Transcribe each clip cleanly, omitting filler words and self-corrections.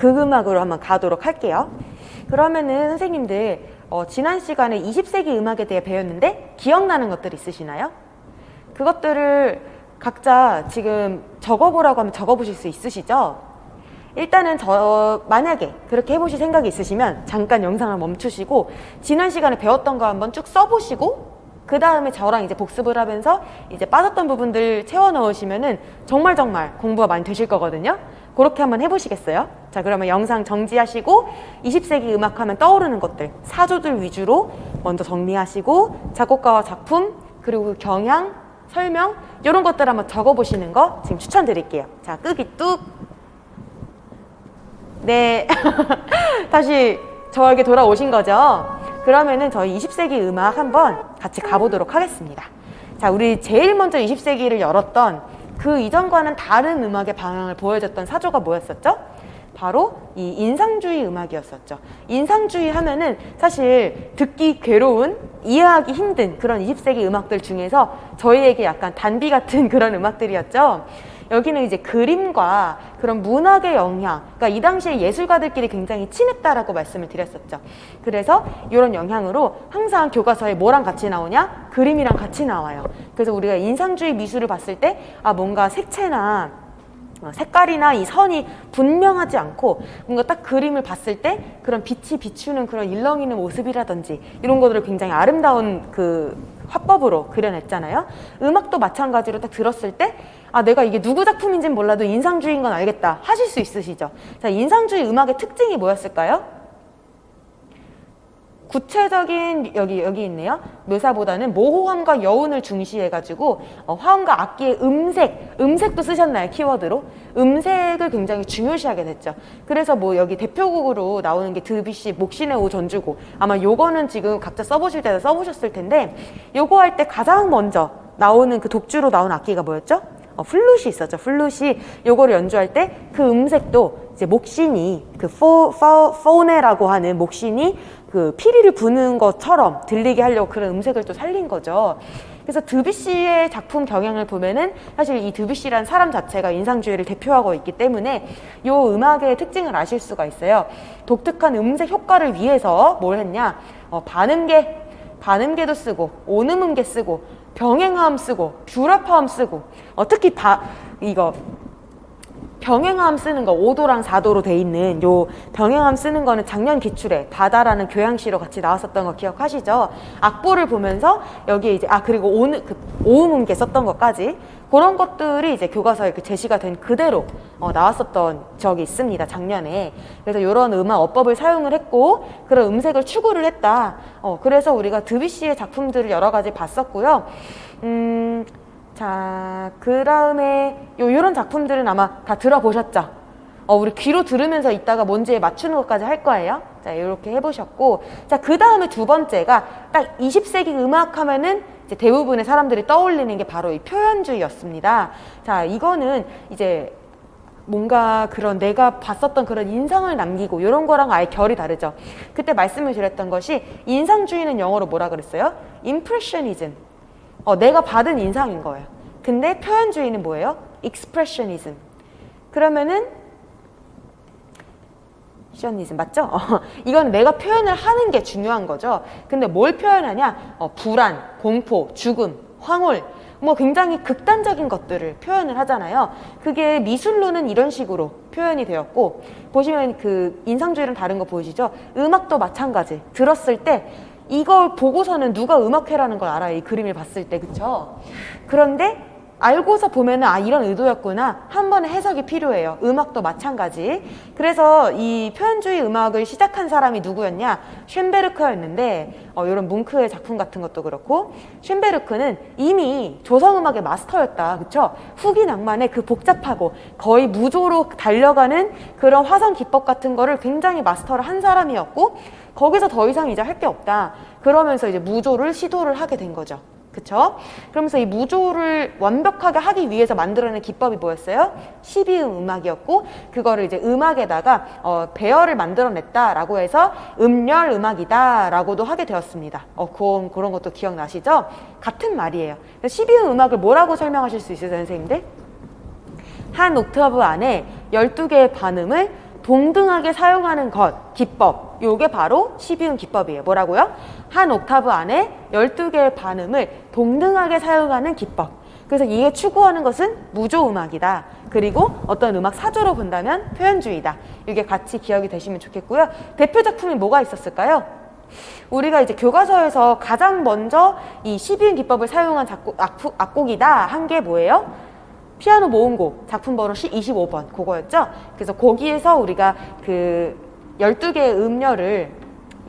극음악으로 한번 가도록 할게요. 그러면은 선생님들 지난 시간에 20세기 음악에 대해 배웠는데 기억나는 것들 있으시나요? 그것들을 각자 지금 적어보라고 하면 적어보실 수 있으시죠? 일단은 만약에 그렇게 해보실 생각이 있으시면 잠깐 영상을 멈추시고 지난 시간에 배웠던 거 한번 쭉 써보시고 그 다음에 저랑 이제 복습을 하면서 이제 빠졌던 부분들 채워 넣으시면은 정말 공부가 많이 되실 거거든요. 그렇게 한번 해보시겠어요? 자, 그러면 영상 정지하시고 20세기 음악 하면 떠오르는 것들, 사조들 위주로 먼저 정리하시고 작곡가와 작품, 그리고 경향, 설명 이런 것들 한번 적어보시는 거 지금 추천드릴게요. 자, 끄기 뚝. 네. 다시 저에게 돌아오신 거죠? 그러면은 저희 20세기 음악 한번 같이 가보도록 하겠습니다. 자, 우리 제일 먼저 20세기를 열었던 그 이전과는 다른 음악의 방향을 보여줬던 사조가 뭐였었죠? 바로 이 인상주의 음악이었었죠. 인상주의 하면은 사실 듣기 괴로운, 이해하기 힘든 그런 20세기 음악들 중에서 저희에게 약간 단비 같은 그런 음악들이었죠. 여기는 이제 그림과 그런 문학의 영향, 그러니까 이 당시에 예술가들끼리 굉장히 친했다라고 말씀을 드렸었죠. 그래서 이런 영향으로 항상 교과서에 뭐랑 같이 나오냐? 그림이랑 같이 나와요. 그래서 우리가 인상주의 미술을 봤을 때 뭔가 색채나 색깔이나 이 선이 분명하지 않고 뭔가 딱 그림을 봤을 때 그런 빛이 비추는 그런 일렁이는 모습이라든지 이런 것들을 굉장히 아름다운 그 화법으로 그려냈잖아요. 음악도 마찬가지로 딱 들었을 때 내가 이게 누구 작품인지는 몰라도 인상주의인 건 알겠다 하실 수 있으시죠? 자, 인상주의 음악의 특징이 뭐였을까요? 구체적인 여기 있네요. 묘사보다는 모호함과 여운을 중시해가지고 화음과 악기의 음색도 쓰셨나요? 키워드로 음색을 굉장히 중요시하게 됐죠. 그래서 뭐 여기 대표곡으로 나오는 게 드뷔시 목신의 오 전주곡, 아마 요거는 지금 각자 써보실 때도 써보셨을 텐데 요거 할 때 가장 먼저 나오는 그 독주로 나온 악기가 뭐였죠? 플룻이 있었죠. 플룻이 요거를 연주할 때 그 음색도 이제 목신이 그 포네라고 하는 목신이 그 피리를 부는 것처럼 들리게 하려고 그런 음색을 또 살린 거죠. 그래서 드뷔시의 작품 경향을 보면은 사실 이 드뷔시라는 사람 자체가 인상주의를 대표하고 있기 때문에 요 음악의 특징을 아실 수가 있어요. 독특한 음색 효과를 위해서 뭘 했냐? 반음계도 쓰고 온음음계 쓰고 병행화음 쓰고 뷰라파음 쓰고 특히 이거 병행화음 쓰는 거 5도랑 4도로 돼 있는 요 병행화음 쓰는 거는 작년 기출에 바다라는 교양시로 같이 나왔었던 거 기억하시죠? 악보를 보면서 여기에 이제 그리고 오음음계 썼던 것까지 그런 것들이 이제 교과서에 제시가 된 그대로 나왔었던 적이 있습니다, 작년에. 그래서 이런 음악 어법을 사용을 했고 그런 음색을 추구를 했다. 그래서 우리가 드뷔시의 작품들을 여러 가지 봤었고요. 자, 그 다음에 요런 작품들은 아마 다 들어보셨죠? 우리 귀로 들으면서 이따가 뭔지에 맞추는 것까지 할 거예요. 자, 이렇게 해보셨고. 자, 그 다음에 두 번째가 딱 20세기 음악 하면은 이제 대부분의 사람들이 떠올리는 게 바로 이 표현주의였습니다. 자, 이거는 이제 뭔가 그런 내가 봤었던 그런 인상을 남기고 이런 거랑 아예 결이 다르죠. 그때 말씀을 드렸던 것이 인상주의는 영어로 뭐라 그랬어요? Impressionism. 내가 받은 인상인 거예요. 근데 표현주의는 뭐예요? Expressionism. 그러면은 시어니즘 맞죠? 이건 내가 표현을 하는 게 중요한 거죠. 근데 뭘 표현하냐? 불안, 공포, 죽음, 황홀, 뭐 굉장히 극단적인 것들을 표현을 하잖아요. 그게 미술로는 이런 식으로 표현이 되었고, 보시면 그 인상주의랑 다른 거 보이시죠? 음악도 마찬가지. 들었을 때 이걸 보고서는 누가 음악회라는 걸 알아요. 이 그림을 봤을 때, 그쵸? 그런데 알고서 보면은 이런 의도였구나. 한 번의 해석이 필요해요. 음악도 마찬가지. 그래서 이 표현주의 음악을 시작한 사람이 누구였냐? 쇤베르크였는데 이런 뭉크의 작품 같은 것도 그렇고 쇤베르크는 이미 조성음악의 마스터였다. 그쵸? 후기 낭만의 그 복잡하고 거의 무조로 달려가는 그런 화성 기법 같은 거를 굉장히 마스터를 한 사람이었고 거기서 더 이상 이제 할 게 없다. 그러면서 이제 무조를 시도를 하게 된 거죠. 그쵸? 그러면서 이 무조를 완벽하게 하기 위해서 만들어낸 기법이 뭐였어요? 12음 음악이었고 그거를 이제 음악에다가 배열을 만들어냈다라고 해서 음열 음악이다 라고도 하게 되었습니다. 그런 것도 기억나시죠? 같은 말이에요. 12음 음악을 뭐라고 설명하실 수 있으세요, 선생님들? 한 옥타브 안에 12개의 반음을 동등하게 사용하는 것, 기법, 요게 바로 12음 기법이에요. 뭐라고요? 한 옥타브 안에 12개의 반음을 동등하게 사용하는 기법. 그래서 이게 추구하는 것은 무조음악이다. 그리고 어떤 음악 사조로 본다면 표현주의다. 이게 같이 기억이 되시면 좋겠고요. 대표 작품이 뭐가 있었을까요? 우리가 이제 교과서에서 가장 먼저 이 12음 기법을 사용한 악곡이다 한 게 뭐예요? 피아노 모음곡 작품 번호 25번 그거였죠. 그래서 거기에서 우리가 그 12개의 음열을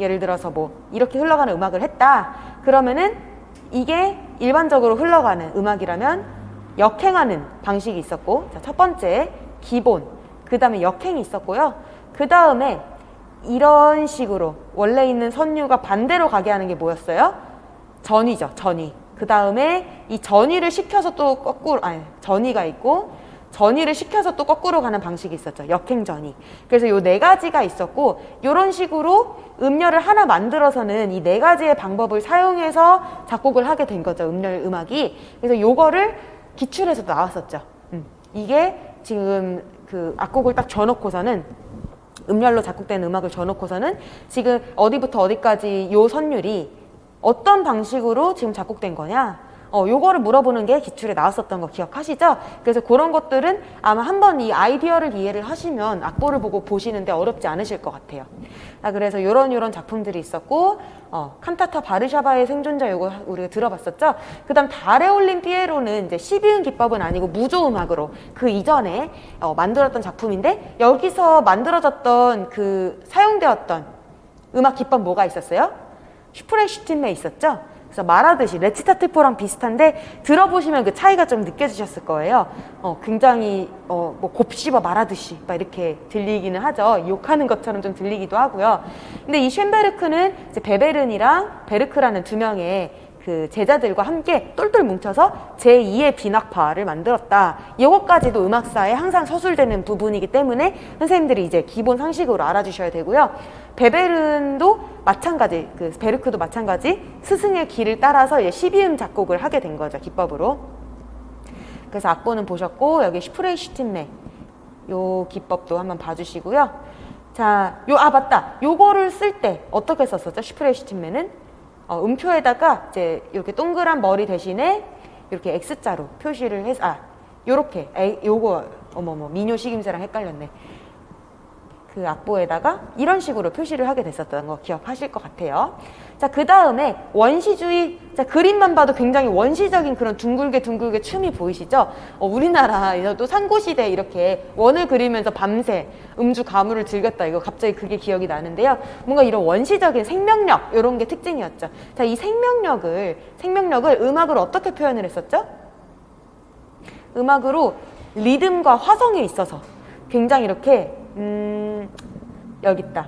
예를 들어서 뭐 이렇게 흘러가는 음악을 했다 그러면은 이게 일반적으로 흘러가는 음악이라면 역행하는 방식이 있었고, 자, 첫 번째 기본, 그 다음에 역행이 있었고요. 그 다음에 이런 식으로 원래 있는 선율과 반대로 가게 하는 게 뭐였어요? 전위죠, 전위. 그 다음에 이 전위를 시켜서 또 거꾸로, 전위가 있고 전위를 시켜서 또 거꾸로 가는 방식이 있었죠. 역행전위. 그래서 요 네 가지가 있었고, 요런 식으로 음열을 하나 만들어서는 이 네 가지의 방법을 사용해서 작곡을 하게 된 거죠. 음열 음악이. 그래서 요거를 기출에서 나왔었죠. 이게 지금 그 악곡을 딱 줘놓고서는 음열로 작곡된 음악을 줘놓고서는 지금 어디부터 어디까지 요 선율이 어떤 방식으로 지금 작곡된 거냐? 요거를 물어보는 게 기출에 나왔었던 거 기억하시죠? 그래서 그런 것들은 아마 한번 이 아이디어를 이해를 하시면 악보를 보고 보시는데 어렵지 않으실 것 같아요. 그래서 요런 작품들이 있었고, 칸타타 바르샤바의 생존자 요거 우리가 들어봤었죠? 그 다음 달에 올린 피에로는 이제 12음 기법은 아니고 무조음악으로 그 이전에 만들었던 작품인데, 여기서 만들어졌던 그 사용되었던 음악 기법 뭐가 있었어요? 슈프레슈틴메 있었죠? 그래서 말하듯이 레치타티포랑 비슷한데 들어보시면 그 차이가 좀 느껴지셨을 거예요. 굉장히 뭐 곱씹어 말하듯이 막 이렇게 들리기는 하죠. 욕하는 것처럼 좀 들리기도 하고요. 근데 이 쉔베르크는 이제 베베른이랑 베르크라는 두 명의 그 제자들과 함께 똘똘 뭉쳐서 제2의 비낙파를 만들었다. 이것까지도 음악사에 항상 서술되는 부분이기 때문에 선생님들이 이제 기본 상식으로 알아주셔야 되고요. 베베른도 마찬가지, 그 베르크도 마찬가지 스승의 길을 따라서 이제 12음 작곡을 하게 된 거죠, 기법으로. 그래서 악보는 보셨고, 여기 슈프레이슈틴메 요 기법도 한번 봐주시고요. 자, 맞다. 요거를 쓸 때 어떻게 썼었죠? 슈프레이슈틴메는 음표에다가 이제 이렇게 동그란 머리 대신에 이렇게 X자로 표시를 해서 요렇게 요거 민요 식임새랑 헷갈렸네. 그 악보에다가 이런 식으로 표시를 하게 됐었던 거 기억하실 것 같아요. 자, 그 다음에 원시주의. 자, 그림만 봐도 굉장히 원시적인 그런 둥글게 춤이 보이시죠? 우리나라에서도 상고시대 이렇게 원을 그리면서 밤새 음주 가무를 즐겼다, 이거 갑자기 그게 기억이 나는데요. 뭔가 이런 원시적인 생명력, 이런 게 특징이었죠. 자, 이 생명력을 음악으로 어떻게 표현을 했었죠? 음악으로 리듬과 화성에 있어서 굉장히 이렇게 여기 있다.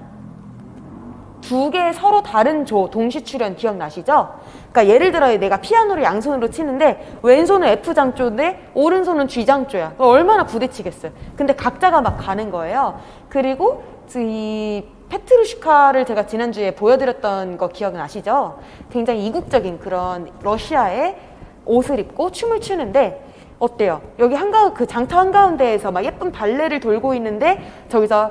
두 개의 서로 다른 조 동시 출현 기억나시죠? 그러니까 예를 들어 내가 피아노를 양손으로 치는데 왼손은 F장조인데 오른손은 G장조야. 얼마나 부딪히겠어요. 근데 각자가 막 가는 거예요. 그리고 이 페트루시카를 제가 지난주에 보여드렸던 거 기억나시죠? 굉장히 이국적인 그런 러시아의 옷을 입고 춤을 추는데 어때요? 여기 그 장터 한가운데에서 막 예쁜 발레를 돌고 있는데 저기서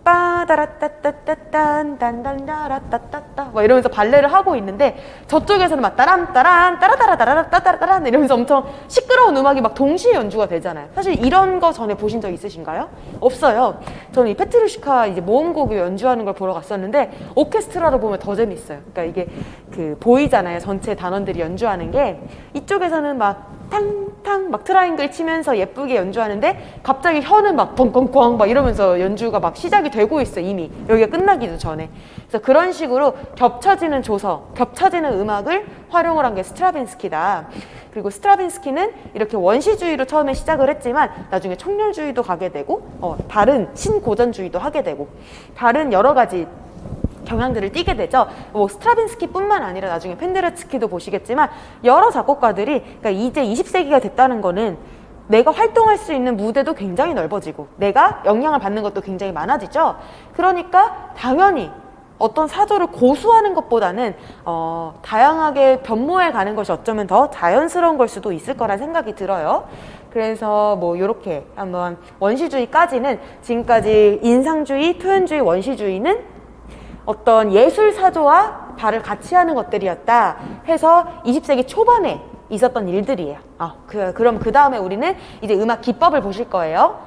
빠다라따따따딴 단단다라따따따 막 이러면서 발레를 하고 있는데 저쪽에서는 막 따란따란 따라따라따라따따따란 이러면서 엄청 시끄러운 음악이 막 동시에 연주가 되잖아요. 사실 이런 거 전에 보신 적 있으신가요? 없어요. 저는 이 페트루시카 이제 모음곡을 연주하는 걸 보러 갔었는데 오케스트라로 보면 더 재밌어요. 그러니까 이게 그 보이잖아요. 전체 단원들이 연주하는 게. 이쪽에서는 막 탕탕 막 트라이앵글 치면서 예쁘게 연주하는데 갑자기 혀는 막 뻥뻥뻥 막 이러면서 연주가 막 시작이 되고 있어, 이미 여기가 끝나기도 전에. 그래서 그런 식으로 겹쳐지는 조서, 겹쳐지는 음악을 활용을 한 게 스트라빈스키다. 그리고 스트라빈스키는 이렇게 원시주의로 처음에 시작을 했지만 나중에 청렬주의도 가게 되고 다른 신고전주의도 하게 되고 다른 여러 가지 경향들을 띠게 되죠. 뭐 스트라빈스키뿐만 아니라 나중에 펜데르츠키도 보시겠지만 여러 작곡가들이, 그러니까 이제 20세기가 됐다는 거는 내가 활동할 수 있는 무대도 굉장히 넓어지고 내가 영향을 받는 것도 굉장히 많아지죠. 그러니까 당연히 어떤 사조를 고수하는 것보다는 다양하게 변모해 가는 것이 어쩌면 더 자연스러운 걸 수도 있을 거란 생각이 들어요. 그래서 뭐 요렇게 한번 원시주의까지는 지금까지 인상주의, 표현주의, 원시주의는 어떤 예술 사조와 발을 같이 하는 것들이었다 해서 20세기 초반에 있었던 일들이에요. 그럼 그 다음에 우리는 이제 음악 기법을 보실 거예요.